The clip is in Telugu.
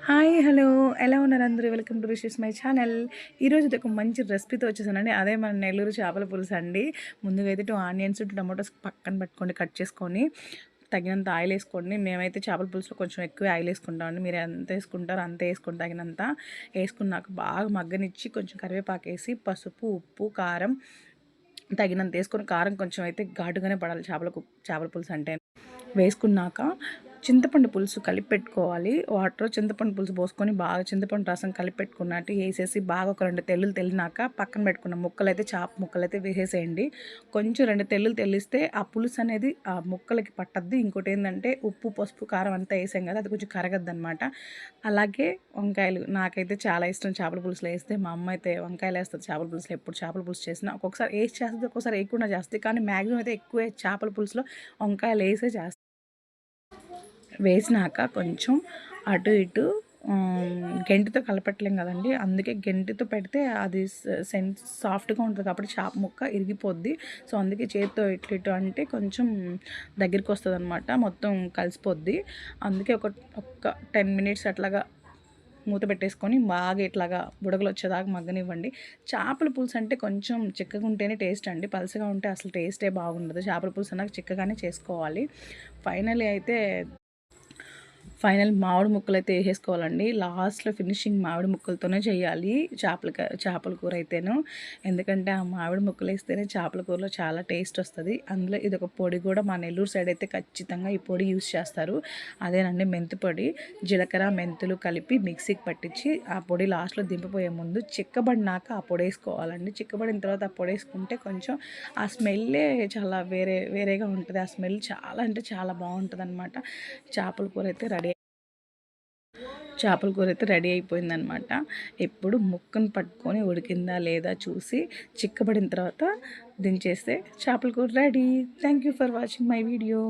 హాయ్ హలో ఎలా ఉన్నారు అందరూ? Welcome to Rishi's my channel. ఈరోజు ఇది ఒక మంచి రెసిపీతో వచ్చేసానండి. అదే మన నెల్లూరు చేపల పులుసు అండి. ముందుగా అయితే 2 ఆనియన్స్, 2 టమాటోస్ పక్కన పెట్టుకోండి, కట్ చేసుకొని తగినంత ఆయిల్ వేసుకోండి. మేమైతే చేపల పులుసులో కొంచెం ఎక్కువ ఆయిల్ వేసుకుంటామండి. మీరు ఎంత వేసుకుంటారో అంతే వేసుకోండి, తగినంత వేసుకున్నాక బాగా మగ్గనిచ్చి కొంచెం కరివేపాకు వేసి పసుపు, ఉప్పు, కారం తగినంత వేసుకొని, కారం కొంచెం అయితే ఘాటుగానే పడాలి చేపల పులుసు అంటే. వేసుకున్నాక చింతపండు పులుసు కలిపి పెట్టుకోవాలి. వాటర్ చింతపండు పులుసు పోసుకొని బాగా చింతపండు రసం కలిపి పెట్టుకున్నట్టు వేసేసి బాగా ఒక 2 తెల్లులు తెల్లినాక పక్కన పెట్టుకున్న ముక్కలైతే చేప ముక్కలైతే వేసేసేయండి. కొంచెం 2 తెల్లులు తెల్లిస్తే ఆ పులుసు అనేది ఆ ముక్కలకి పట్టద్ది. ఇంకోటి ఏంటంటే ఉప్పు, పసుపు, కారం అంతా వేసాం కదా, అది కొంచెం కరగద్దు అనమాట. అలాగే వంకాయలు నాకైతే చాలా ఇష్టం చేపల పులుసులో వేస్తే. మా అమ్మ అయితే వంకాయలు వేస్తుంది చేపల పులుసులో. ఎప్పుడు చేపల పులుసు చేసినా ఒక్కొక్కసారి వేసి చేస్తుంది, ఒక్కొక్కసారి వేయకుండా చేస్తుంది. కానీ మ్యాక్సిమం అయితే ఎక్కువ చేపల పులుసులో వంకాయలు వేసే చేస్తుంది. వేసినాక కొంచెం అటు ఇటు గెంటితో కలపట్లేం కదండి, అందుకే గెంటితో పెడితే అది సాఫ్ట్గా ఉంటుంది కాబట్టి చేప ముక్క ఇరిగిపోద్ది. సో అందుకే చేతితో ఇటు ఇటు అంటే కొంచెం దగ్గరికి వస్తుంది అనమాట, మొత్తం కలిసిపోద్ది. అందుకే ఒక 10 మినిట్స్ అట్లాగా మూత పెట్టేసుకొని బాగా ఇట్లాగా బుడగలు వచ్చేదాకా మగ్గనివ్వండి. చేపల పులుసు అంటే కొంచెం చిక్కగా ఉంటేనే టేస్ట్ అండి, పలసగా ఉంటే అసలు టేస్టే బాగుండదు. చేపల పులుసు అన్నాక చిక్కగానే చేసుకోవాలి. ఫైనల్ మామిడి ముక్కలు అయితే వేసేసుకోవాలండి. లాస్ట్లో ఫినిషింగ్ మామిడి ముక్కలతోనే చేయాలి చేపల కూర అయితేను. ఎందుకంటే ఆ మామిడి ముక్కలు వేస్తేనే చేపల కూరలో చాలా టేస్ట్ వస్తుంది. అందులో ఇది ఒక పొడి కూడా మా నెల్లూరు సైడ్ అయితే ఖచ్చితంగా ఈ పొడి యూస్ చేస్తారు. అదేనండి మెంతి పొడి. జీలకర్ర మెంతులు కలిపి మిక్సీకి పట్టించి ఆ పొడి లాస్ట్లో దింపిపోయే ముందు చిక్కబడినాక ఆ పొడి వేసుకోవాలండి. చిక్కబడిన తర్వాత ఆ పొడి వేసుకుంటే కొంచెం ఆ స్మెల్లే చాలా వేరేగా ఉంటుంది. ఆ స్మెల్ చాలా అంటే చాలా బాగుంటుంది అనమాట. చేపల కూర అయితే రెడీ అయిపోయిందనమాట. ఇప్పుడు ముక్కను పట్టుకొని ఉడికిందా లేదా చూసి చిక్కబడిన తర్వాత దించేస్తే చేపల కూర ready. Thank you for watching my video.